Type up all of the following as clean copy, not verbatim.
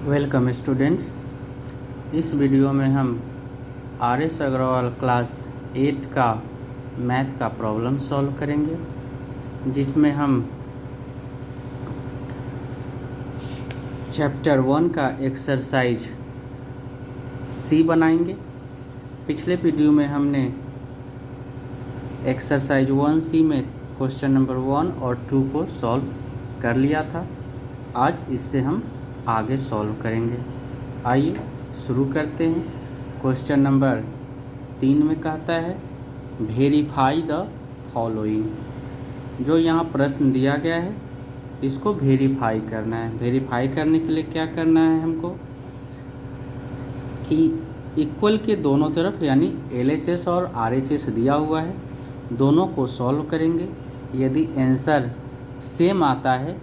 Welcome students. इस video में हम आर.एस. अग्रवाल क्लास 8 का मैथ का प्रॉब्लम सॉल्व करेंगे, जिसमें हम चैप्टर 1 का एक्सरसाइज सी बनाएंगे। पिछले वीडियो में हमने एक्सरसाइज 1C में क्वेश्चन नंबर 1 और 2 को सॉल्व कर लिया था। आज इससे हम आगे सॉल्व करेंगे। आइए शुरू करते हैं। क्वेश्चन नंबर 3 में कहता है वेरीफाई द फॉलोइंग। जो यहाँ प्रश्न दिया गया है इसको वेरीफाई करना है। वेरीफाई करने के लिए क्या करना है हमको कि इक्वल के दोनों तरफ यानी LHS और RHS दिया हुआ है, दोनों को सॉल्व करेंगे। यदि आंसर सेम आता है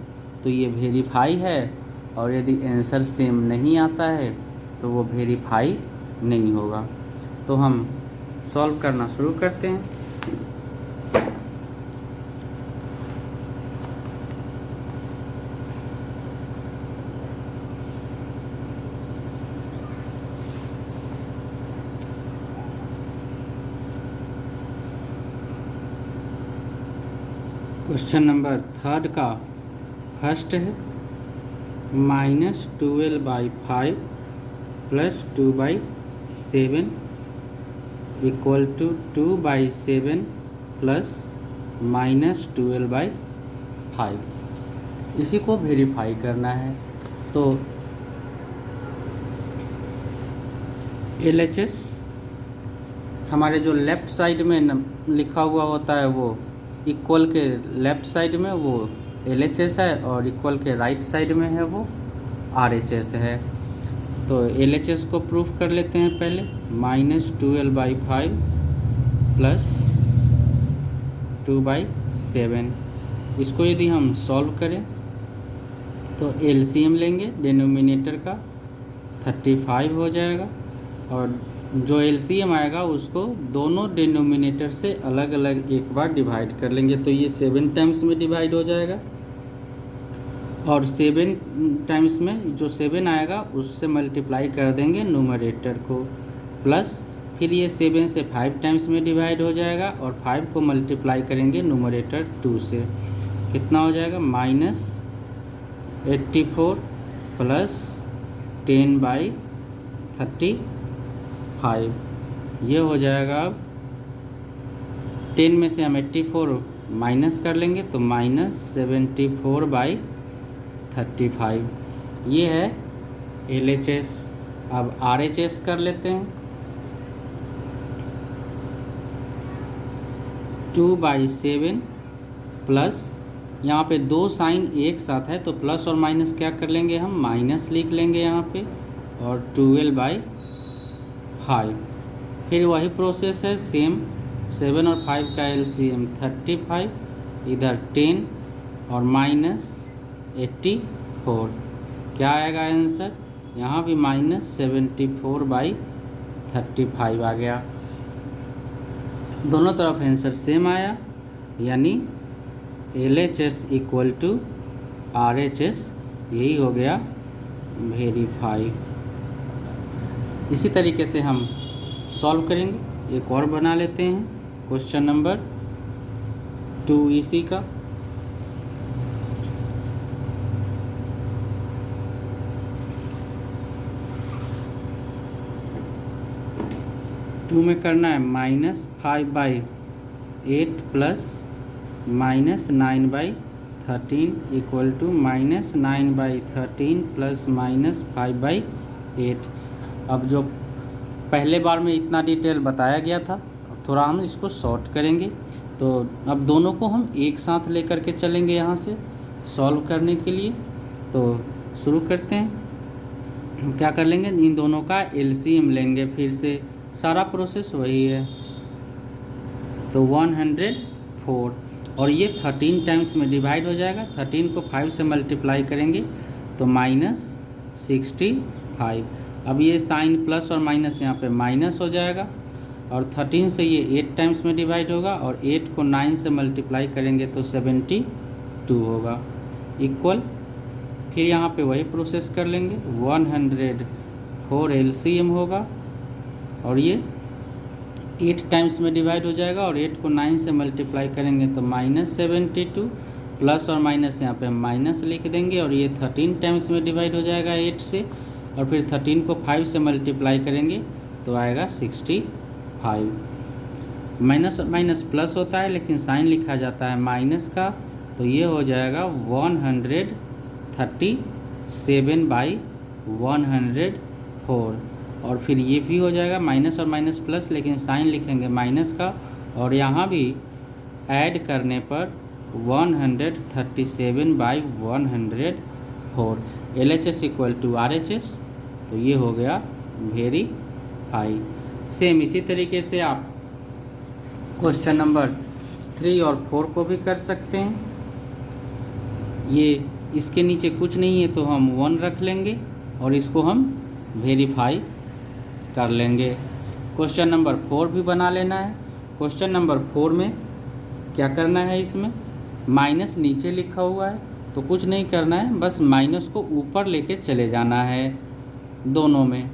तो ये वेरीफाई है, और यदि आंसर सेम नहीं आता है तो वो वेरीफाई नहीं होगा। तो हम सॉल्व करना शुरू करते हैं। क्वेश्चन नंबर 3 का फर्स्ट है -12/5 + 2/7 इक्वल टू 2/7 + -12/5। इसी को वेरीफाई करना है। तो LHS हमारे जो लेफ़्ट साइड में लिखा हुआ होता है वो इक्वल के लेफ़्ट साइड में वो LHS है, और इक्वल के राइट साइड में है वो RHS है। तो LHS को प्रूफ कर लेते हैं पहले। -12/5 + 2/7। इसको यदि हम सॉल्व करें तो LCM लेंगे, डिनोमिनेटर का 35 हो जाएगा, और जो LCM आएगा उसको दोनों डिनोमिनेटर से अलग अलग एक बार डिवाइड कर लेंगे। तो ये 7 टाइम्स में डिवाइड हो जाएगा, और 7 टाइम्स में जो 7 आएगा उससे मल्टीप्लाई कर देंगे न्यूमरेटर को, प्लस फिर ये 7 से 5 टाइम्स में डिवाइड हो जाएगा, और 5 को मल्टीप्लाई करेंगे न्यूमरेटर 2 से। कितना हो जाएगा? -84 + 10/35। ये हो जाएगा। अब 10 में से हम 84 माइनस कर लेंगे तो -74/35। ये है LHS। अब RHS कर लेते हैं। 2/7 प्लस, यहाँ पे दो साइन एक साथ है तो प्लस और माइनस क्या कर लेंगे हम? माइनस लिख लेंगे यहाँ पे, और 12/5। फिर वही प्रोसेस है सेम। 7 और 5 का LCM 35, इधर 10 और -84। क्या आएगा आंसर? यहाँ भी -74/35 आ गया। दोनों तरफ आंसर सेम आया, यानी LHS इक्वल टू RHS। यही हो गया वेरीफाई। इसी तरीके से हम सॉल्व करेंगे। एक और बना लेते हैं क्वेश्चन नंबर 2 इसी का। टू में करना है -5/8 + -9/13 इक्वल टू -9/13 + -5/8। अब जो पहले बार में इतना डिटेल बताया गया था, अब थोड़ा हम इसको शॉर्ट करेंगे। तो अब दोनों को हम एक साथ लेकर के चलेंगे यहाँ से सॉल्व करने के लिए। तो शुरू करते हैं। हम क्या कर लेंगे? इन दोनों का LCM लेंगे। फिर से सारा प्रोसेस वही है। तो 104, और ये 13 टाइम्स में डिवाइड हो जाएगा। 13 को 5 से मल्टीप्लाई करेंगे तो -65। अब ये साइन प्लस और माइनस यहाँ पे माइनस हो जाएगा, और 13 से ये 8 टाइम्स में डिवाइड होगा, और 8 को 9 से मल्टीप्लाई करेंगे तो 72 होगा, इक्वल फिर यहाँ पे वही प्रोसेस कर लेंगे, 104 LCM होगा और ये 8 टाइम्स में डिवाइड हो जाएगा और 8 को 9 से मल्टीप्लाई करेंगे तो -72, प्लस और माइनस यहाँ पे माइनस लिख देंगे और ये 13 टाइम्स में डिवाइड हो जाएगा 8 से, और फिर 13 को 5 से मल्टीप्लाई करेंगे तो आएगा 65। माइनस और माइनस प्लस होता है लेकिन साइन लिखा जाता है माइनस का, तो ये हो जाएगा 137/104, और फिर ये भी हो जाएगा माइनस और माइनस प्लस लेकिन साइन लिखेंगे माइनस का, और यहाँ भी ऐड करने पर 137/104, LHS इक्वल टू RHS, तो ये हो गया वेरीफाई। सेम इसी तरीके से आप क्वेश्चन नंबर 3 और 4 को भी कर सकते हैं। ये इसके नीचे कुछ नहीं है तो हम 1 रख लेंगे और इसको हम वेरीफाई कर लेंगे। क्वेश्चन नंबर 4 भी बना लेना है। क्वेश्चन नंबर 4 में क्या करना है, इसमें माइनस नीचे लिखा हुआ है तो कुछ नहीं करना है, बस माइनस को ऊपर लेके चले जाना है दोनों में,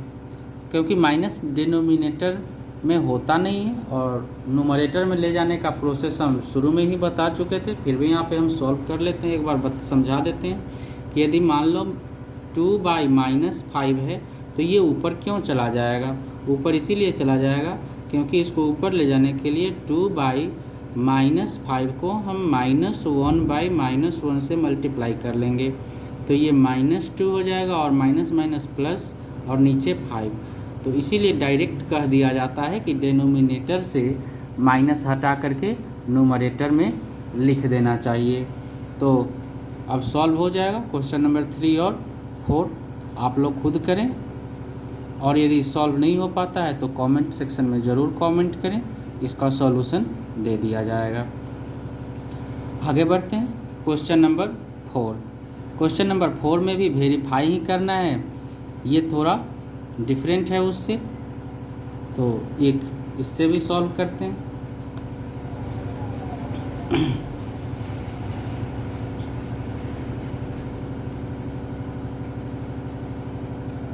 क्योंकि माइनस डिनोमिनेटर में होता नहीं है और न्यूमरेटर में ले जाने का प्रोसेस हम शुरू में ही बता चुके थे, फिर भी यहाँ पे हम सॉल्व कर लेते हैं। एक बार समझा देते हैं कि यदि मान लो 2/-5 है तो ये ऊपर क्यों चला जाएगा, ऊपर इसीलिए चला जाएगा क्योंकि इसको ऊपर ले जाने के लिए 2/-5 को हम -1/-1 से मल्टीप्लाई कर लेंगे तो ये -2 हो जाएगा और माइनस माइनस प्लस और नीचे 5, तो इसीलिए डायरेक्ट कह दिया जाता है कि डिनोमिनेटर से माइनस हटा करके न्यूमरेटर में लिख देना चाहिए। तो अब सॉल्व हो जाएगा क्वेश्चन नंबर 3 और 4, आप लोग खुद करें, और यदि सॉल्व नहीं हो पाता है तो कमेंट सेक्शन में ज़रूर कमेंट करें, इसका सॉल्यूशन दे दिया जाएगा। आगे बढ़ते हैं क्वेश्चन नंबर 4। क्वेश्चन नंबर 4 में भी वेरीफाई ही करना है, ये थोड़ा डिफरेंट है उससे, तो एक इससे भी सॉल्व करते हैं।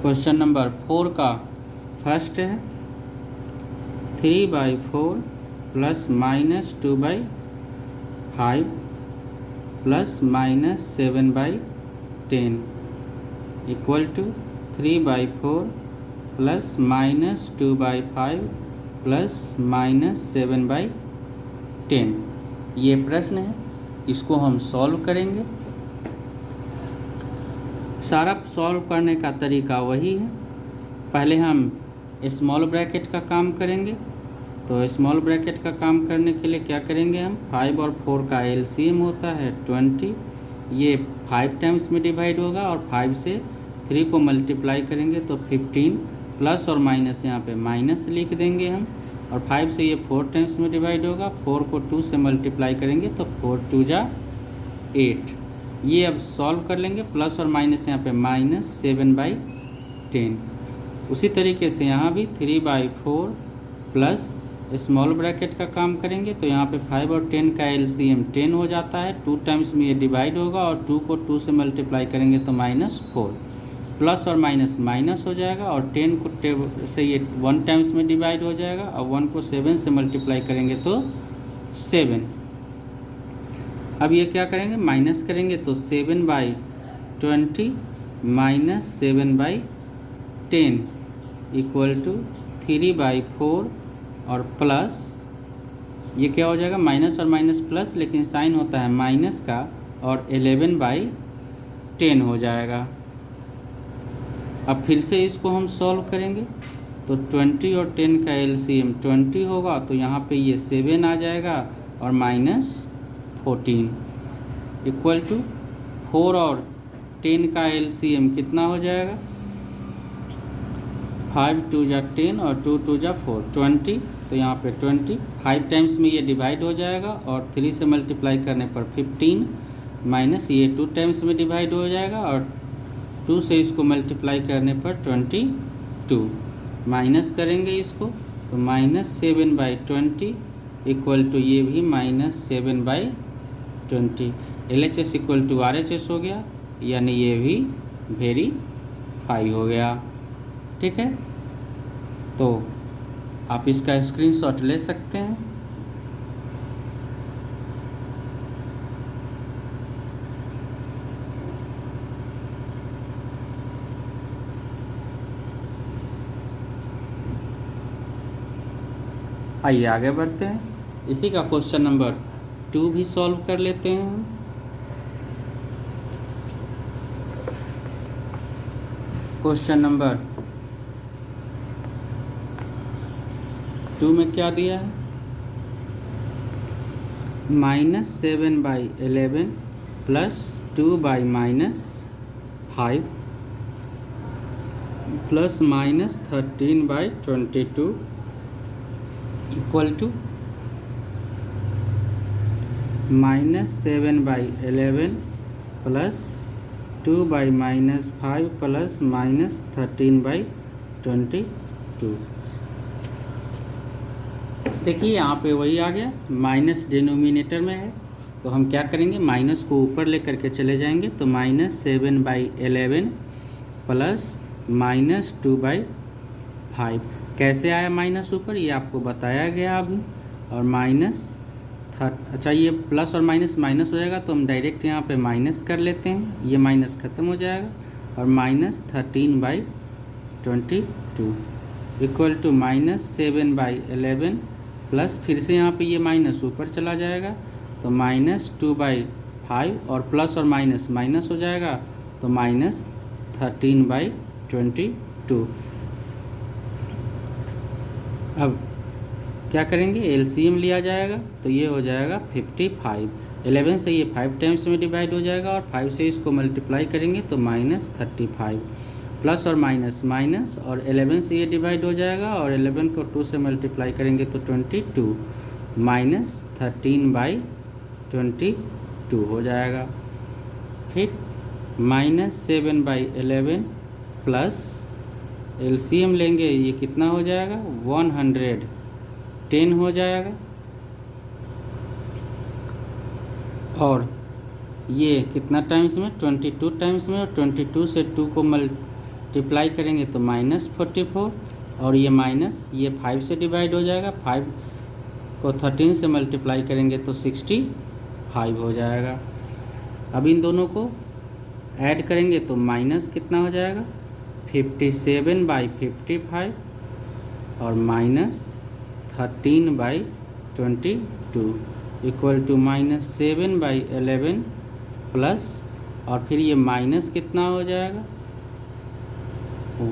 क्वेश्चन नंबर 4 का फर्स्ट है 3/4 plus -2/5 plus -7/10 equal to 3/4 plus -2/5 plus -7/10। ये प्रश्न है, इसको हम सॉल्व करेंगे। सारा सॉल्व करने का तरीका वही है, पहले हम स्मॉल ब्रैकेट का काम करेंगे। तो स्मॉल ब्रैकेट का काम करने के लिए क्या करेंगे, हम 5 और 4 का LCM होता है 20, ये 5 टाइम्स में डिवाइड होगा और 5 से 3 को मल्टीप्लाई करेंगे तो 15, प्लस और माइनस यहाँ पे माइनस लिख देंगे हम, और 5 से ये 4 टाइम्स में डिवाइड होगा, 4 को 2 से मल्टीप्लाई करेंगे तो 4 2 जा 8। ये अब सॉल्व कर लेंगे, प्लस और माइनस यहाँ पे -7/10। उसी तरीके से यहाँ भी 3/4 प्लस स्मॉल ब्रैकेट का काम करेंगे, तो यहाँ पे 5 और 10 का LCM 10 हो जाता है, 2 टाइम्स में ये डिवाइड होगा और 2 को 2 से मल्टीप्लाई करेंगे तो -4, प्लस और माइनस माइनस हो जाएगा और 10 को से ये 1 टाइम्स में डिवाइड हो जाएगा और 1 को 7 से मल्टीप्लाई करेंगे तो 7। अब ये क्या करेंगे, माइनस करेंगे तो 7/20 माइनस 7/10 इक्वल टू 3/4 और प्लस ये क्या हो जाएगा, माइनस और माइनस प्लस लेकिन साइन होता है माइनस का, और 11/10 हो जाएगा। अब फिर से इसको हम सॉल्व करेंगे तो 20 और 10 का LCM 20 होगा, तो यहाँ पे ये 7 आ जाएगा और -14 इक्वल टू 4 और 10 का LCM कितना हो जाएगा, 5 2 जा 10 और 2 2 जा 4 20, तो यहाँ पे 20 5 टाइम्स में ये डिवाइड हो जाएगा और 3 से मल्टीप्लाई करने पर 15 माइनस ये 2 टाइम्स में डिवाइड हो जाएगा और 2 से इसको मल्टीप्लाई करने पर 22 माइनस करेंगे इसको तो -7/20 इक्वल टू ये भी -7/20। LHS इक्वल टू RHS हो गया, यानी ये भी वेरीफाई हो गया। ठीक है, तो आप इसका स्क्रीनशॉट ले सकते हैं। आइए आगे बढ़ते हैं। इसी का क्वेश्चन नंबर 2 भी सॉल्व कर लेते हैं। क्वेश्चन नंबर 2 में क्या दिया है? -7/11 plus 2/-5 plus -13/22 equal to -7/11 plus 2/-5 plus -13/22। देखिए यहाँ पे वही आ गया, माइनस डिनोमिनेटर में है, तो हम क्या करेंगे, माइनस को ऊपर लेकर के चले जाएंगे। तो -7/11 प्लस -2/5 कैसे आया माइनस ऊपर, ये आपको बताया गया अभी। और अच्छा ये प्लस और माइनस माइनस हो जाएगा, तो हम डायरेक्ट यहाँ पे माइनस कर लेते हैं, ये माइनस ख़त्म हो जाएगा। और -13/22 इक्वल टू -7/11 प्लस फिर से यहाँ पे ये माइनस ऊपर चला जाएगा, तो -2/5 और प्लस और माइनस माइनस हो जाएगा, तो -13/22। अब क्या करेंगे, एलसीएम लिया जाएगा, तो ये हो जाएगा 55। 11 से ये 5 टाइम्स में डिवाइड हो जाएगा और 5 से इसको मल्टीप्लाई करेंगे तो -35 प्लस और माइनस माइनस, और 11 से ये डिवाइड हो जाएगा और 11 को 2 से मल्टीप्लाई करेंगे तो 22 -13/22 हो जाएगा। ठीक, -7/11 प्लस एलसीएम लेंगे, ये कितना हो जाएगा, 110 हो जाएगा। और ये कितना टाइम्स में, 22 टाइम्स में, और 22 से 2 को मल्टीप्लाई करेंगे तो -44, और ये माइनस ये 5 से डिवाइड हो जाएगा, 5 को 13 से मल्टीप्लाई करेंगे तो 65 हो जाएगा। अब इन दोनों को ऐड करेंगे तो माइनस कितना हो जाएगा, 57/55 और -13/22 इक्वल टू -7/11 प्लस, और फिर ये माइनस कितना हो जाएगा,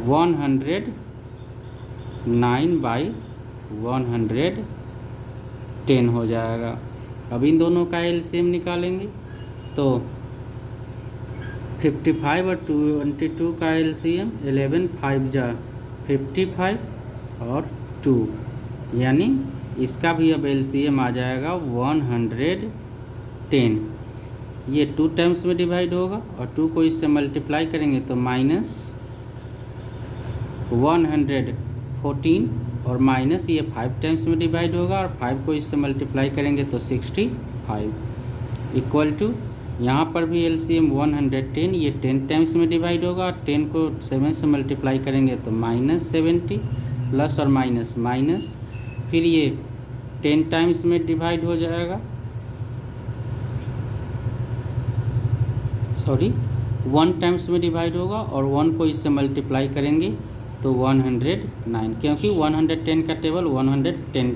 109/110 हो जाएगा। अब इन दोनों का एलसीएम निकालेंगे तो 55 और 22 का एलसीएम 11 5 जा 55 और 2, यानी इसका भी अब एलसीएम आ जाएगा 110। ये 2 टाइम्स में डिवाइड होगा और 2 को इससे मल्टीप्लाई करेंगे तो -114, और माइनस ये 5 टाइम्स में डिवाइड होगा और 5 को इससे मल्टीप्लाई करेंगे तो 65 इक्वल टू, यहाँ पर भी एलसीएम 110, ये 10 टाइम्स में डिवाइड होगा और 10 को 7 से मल्टीप्लाई करेंगे तो -70 प्लस और माइनस माइनस, फिर ये 10 टाइम्स में डिवाइड हो जाएगा, 1 टाइम्स में डिवाइड होगा और 1 को इससे मल्टीप्लाई करेंगे तो 109, क्योंकि 110 का टेबल 110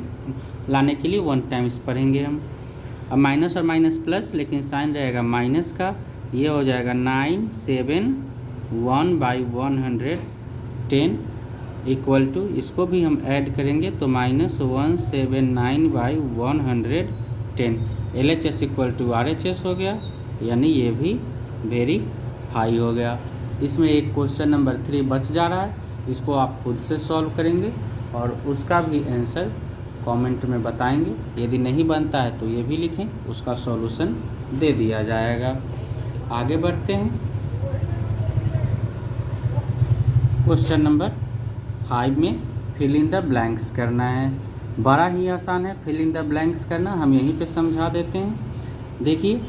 लाने के लिए 1 टाइम्स पढ़ेंगे हम। अब माइनस और माइनस प्लस, लेकिन साइन रहेगा माइनस का, ये हो जाएगा 971/110 इक्वल टू, इसको भी हम ऐड करेंगे तो -179/110। LHS इक्वल टू RHS हो गया, यानी ये भी वेरीफाई हो गया। इसमें एक क्वेश्चन नंबर 3 बच जा रहा है, इसको आप खुद से सॉल्व करेंगे और उसका भी आंसर कमेंट में बताएंगे। यदि नहीं बनता है तो ये भी लिखें, उसका सॉल्यूशन दे दिया जाएगा। आगे बढ़ते हैं। क्वेश्चन नंबर 5 में फिल इन द ब्लैंक्स करना है। बड़ा ही आसान है फिल इन द ब्लैंक्स करना, हम यहीं पे समझा देते हैं। देखिए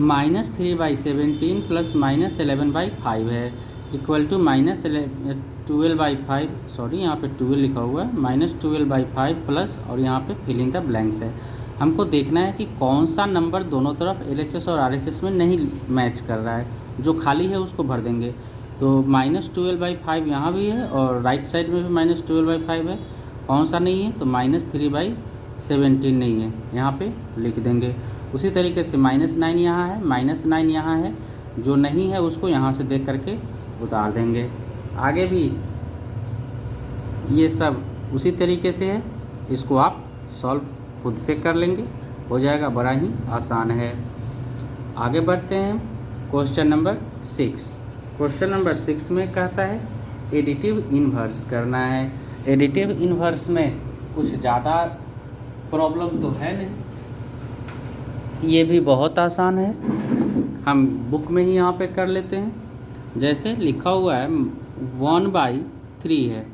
-3/17 प्लस -11/5 है इक्वल टू -12/5, सॉरी यहाँ पे 12 लिखा हुआ है, -12/5 प्लस और यहाँ पे फिल इन द ब्लैंक्स है। हमको देखना है कि कौन सा नंबर दोनों तरफ LHS और RHS में नहीं मैच कर रहा है, जो खाली है उसको भर देंगे। तो -12/5 यहाँ भी है और राइट साइड में भी -12/5 है। कौन सा नहीं है? तो -3/17 नहीं है, यहाँ पे लिख देंगे। उसी तरीके से -9 यहाँ है, -9 यहाँ है, जो नहीं है उसको यहाँ से देख करके उतार देंगे। आगे भी ये सब उसी तरीके से है, इसको आप सॉल्व खुद से कर लेंगे, हो जाएगा, बड़ा ही आसान है। आगे बढ़ते हैं क्वेश्चन नंबर 6। क्वेश्चन नंबर 6 में कहता है एडिटिव इन्वर्स करना है। एडिटिव इन्वर्स में कुछ ज़्यादा प्रॉब्लम तो है नहीं, ये भी बहुत आसान है, हम बुक में ही यहाँ पे कर लेते हैं। जैसे लिखा हुआ है 1/3 है।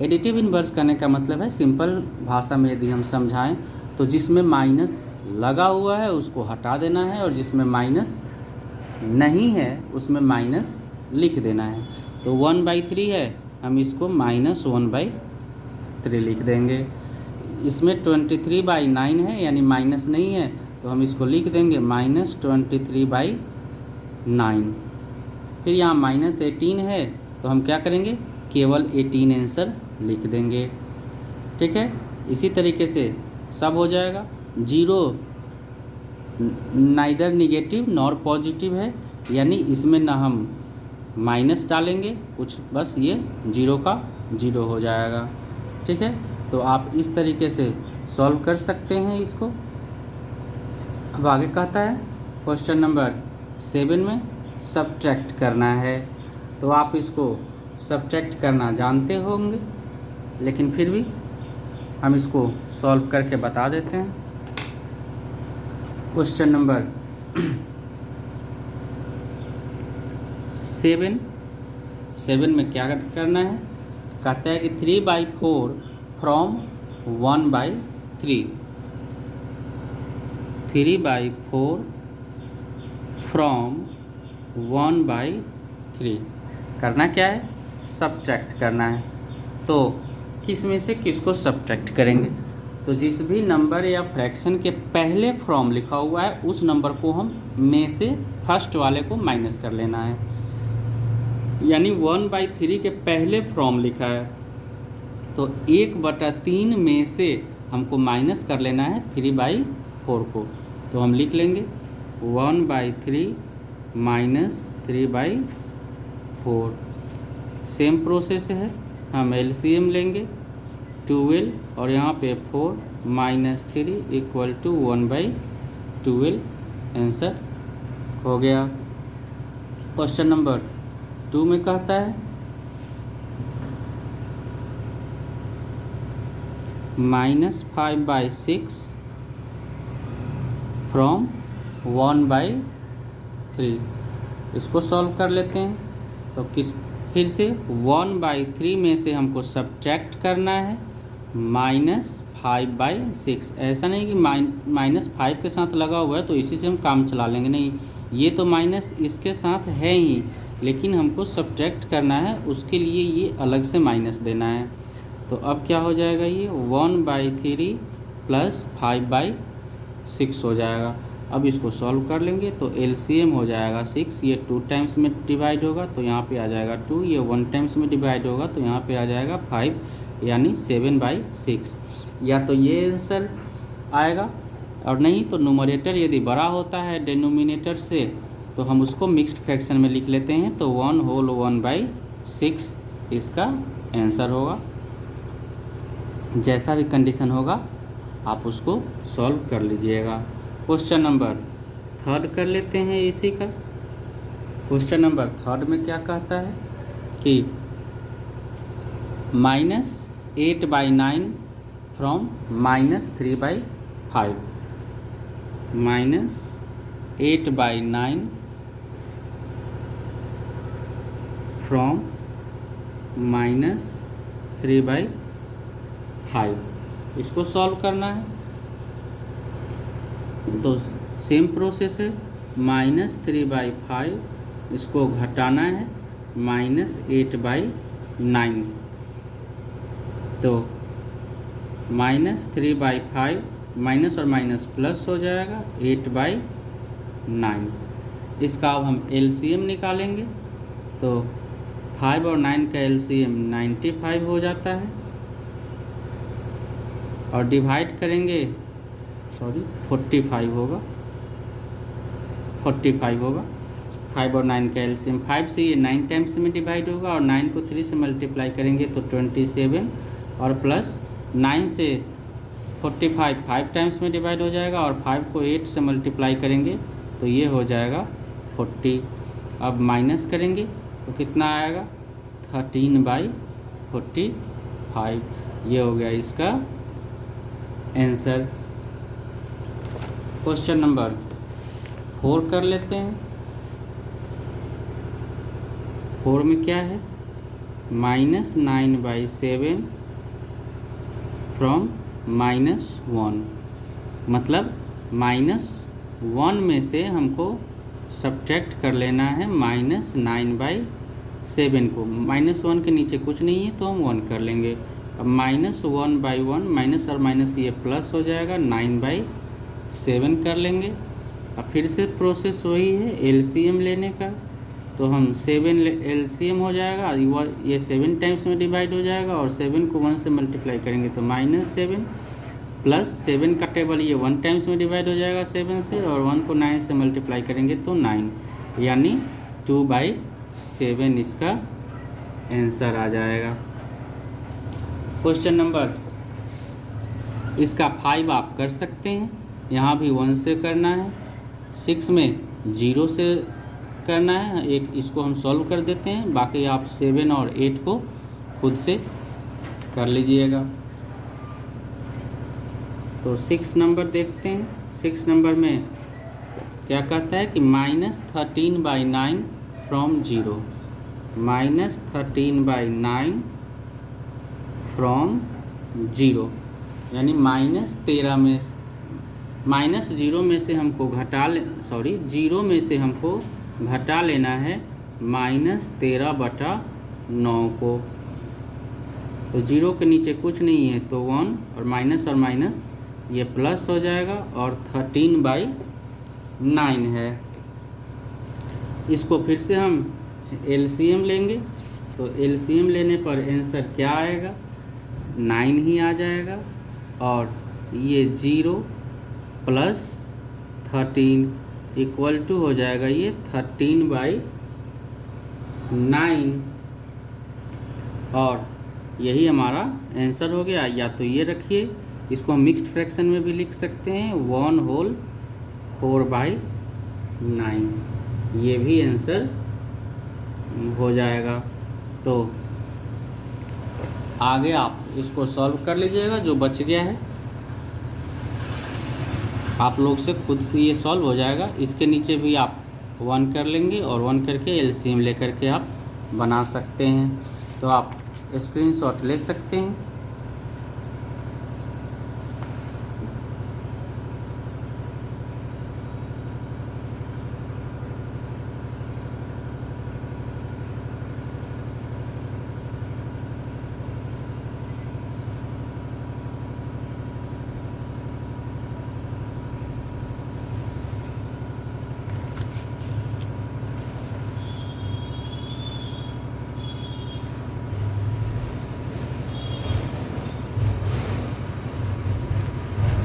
एडिटिव इन्वर्स करने का मतलब है, सिंपल भाषा में यदि हम समझाएं तो जिसमें माइनस लगा हुआ है उसको हटा देना है और जिसमें माइनस नहीं है उसमें माइनस लिख देना है। तो 1/3 है, हम इसको -1/3 लिख देंगे। इसमें 23/9 है, यानी माइनस नहीं है, तो हम इसको लिख देंगे -23/9। फिर यहाँ -18 है, तो हम क्या करेंगे, केवल 18 आंसर लिख देंगे। ठीक है, इसी तरीके से सब हो जाएगा। 0 नाइदर निगेटिव नॉर पॉजिटिव है, यानी इसमें ना हम माइनस डालेंगे कुछ, बस ये 0 का 0 हो जाएगा। ठीक है, तो आप इस तरीके से सॉल्व कर सकते हैं इसको। अब आगे कहता है क्वेश्चन नंबर 7 में सब्ट्रैक्ट करना है। तो आप इसको सब्ट्रैक्ट करना जानते होंगे, लेकिन फिर भी हम इसको सॉल्व करके बता देते हैं। क्वेश्चन नंबर 7 में क्या करना है, कहता है कि 3/4 फ्रॉम 1/3। 3/4 फ्रॉम 1/3 करना क्या है, सब्ट्रैक्ट करना है। तो किस में से किसको सब्ट्रैक्ट करेंगे, तो जिस भी नंबर या फ्रैक्शन के पहले फ्रॉम लिखा हुआ है उस नंबर को हम में से फर्स्ट वाले को माइनस कर लेना है। यानी 1/3 के पहले फ्रॉम लिखा है, तो 1/3 में से हमको माइनस कर लेना है 3/4 को। तो हम लिख लेंगे 1/3 माइनस 3/4। सेम प्रोसेस है, हम LCM लेंगे 12 और यहाँ पे 4 -3 इक्वल टू 1/12 आंसर हो गया। क्वेश्चन नंबर 2 में कहता है -5/6 फ्रॉम 1/3। इसको सॉल्व कर लेते हैं। तो फिर से 1/3 में से हमको सब्ट्रैक्ट करना है -5/6। ऐसा नहीं कि -5 के साथ लगा हुआ है तो इसी से हम काम चला लेंगे, नहीं, ये तो माइनस इसके साथ है ही, लेकिन हमको सब्ट्रैक्ट करना है, उसके लिए ये अलग से माइनस देना है। तो अब क्या हो जाएगा, ये 1/3 प्लस 5/6 हो जाएगा। अब इसको सॉल्व कर लेंगे तो LCM हो जाएगा 6, ये 2 टाइम्स में डिवाइड होगा तो यहाँ पे आ जाएगा 2, ये 1 टाइम्स में डिवाइड होगा तो यहाँ पे आ जाएगा 5, यानी 7/6। या तो ये आंसर आएगा, और नहीं तो न्यूमरेटर यदि बड़ा होता है डिनोमिनेटर से तो हम उसको मिक्स्ड फ्रैक्शन में लिख लेते हैं, तो 1/6 इसका आंसर होगा। जैसा भी कंडीशन होगा आप उसको सॉल्व कर लीजिएगा। क्वेश्चन नंबर 3 कर लेते हैं इसी का। क्वेश्चन नंबर 3 में क्या कहता है कि -8/9 फ्रॉम -3/5। -8/9 फ्रॉम -3/5, इसको सॉल्व करना है। तो सेम प्रोसेस है, -3/5, इसको घटाना है -8/9। तो -3/5 माइनस और माइनस प्लस हो जाएगा 8/9। इसका अब हम एलसीएम निकालेंगे, तो 5 और 9 का एलसीएम 95 हो जाता है, और डिवाइड करेंगे 45 होगा, 5 और 9 का एलसीएम 5 से ये 9 टाइम्स में डिवाइड होगा, और 9 को 3 से मल्टीप्लाई करेंगे तो 27, और प्लस 9 से 45 5 टाइम्स में डिवाइड हो जाएगा, और 5 को 8 से मल्टीप्लाई करेंगे तो ये हो जाएगा 40। अब माइनस करेंगे तो कितना आएगा 13/45। ये हो गया इसका आंसर। क्वेश्चन नंबर 4 कर लेते हैं। 4 में क्या है, -9/7 फ्रॉम -1, मतलब -1 में से हमको सब्ट्रैक्ट कर लेना है -9/7 को। -1 के नीचे कुछ नहीं है तो हम 1 कर लेंगे। अब -1/1 माइनस और माइनस ये प्लस हो जाएगा, 9/7 कर लेंगे। अब फिर से प्रोसेस वही है एलसीएम लेने का, तो हम 7 एलसीएम हो जाएगा, ये 7 टाइम्स में डिवाइड हो जाएगा, और 7 को 1 से मल्टीप्लाई करेंगे तो -7 प्लस 7 का टेबल ये 1 टाइम्स में डिवाइड हो जाएगा 7 से, और 1 को 9 से मल्टीप्लाई करेंगे तो 9, यानी 2/7 इसका आंसर आ जाएगा। क्वेश्चन नंबर, इसका 5 आप कर सकते हैं, यहाँ भी 1 से करना है, 6 में 0 से करना है, एक इसको हम सॉल्व कर देते हैं, बाकी आप 7 और 8 को खुद से कर लीजिएगा। तो 6 नंबर देखते हैं। 6 नंबर में क्या कहता है कि -13/9 फ्रॉम 0, -13/9 फ्रॉम 0, यानी -13 में -0 में से हमको जीरो में से हमको घटा लेना है -13/9 को। तो 0 के नीचे कुछ नहीं है तो 1, और माइनस ये प्लस हो जाएगा, और 13/9 है। इसको फिर से हम एलसीएम लेंगे, तो एलसीएम लेने पर आंसर क्या आएगा, 9 ही आ जाएगा, और ये 0 प्लस 13 इक्वल टू हो जाएगा ये 13/9, और यही हमारा आंसर हो गया। या तो ये रखिए, इसको हम मिक्स्ड फ्रैक्शन में भी लिख सकते हैं, 1/4/9, ये भी आंसर हो जाएगा। तो आगे आप इसको सॉल्व कर लीजिएगा, जो बच गया है आप लोग से खुद से ये सॉल्व हो जाएगा। इसके नीचे भी आप 1 कर लेंगे, और 1 करके एलसीएम लेकर के आप बना सकते हैं। तो आप स्क्रीनशॉट ले सकते हैं।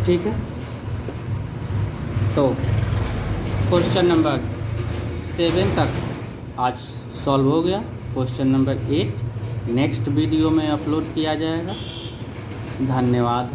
ठीक है, तो क्वेश्चन नंबर 7 तक आज सॉल्व हो गया। क्वेश्चन नंबर 8 नेक्स्ट वीडियो में अपलोड किया जाएगा। धन्यवाद।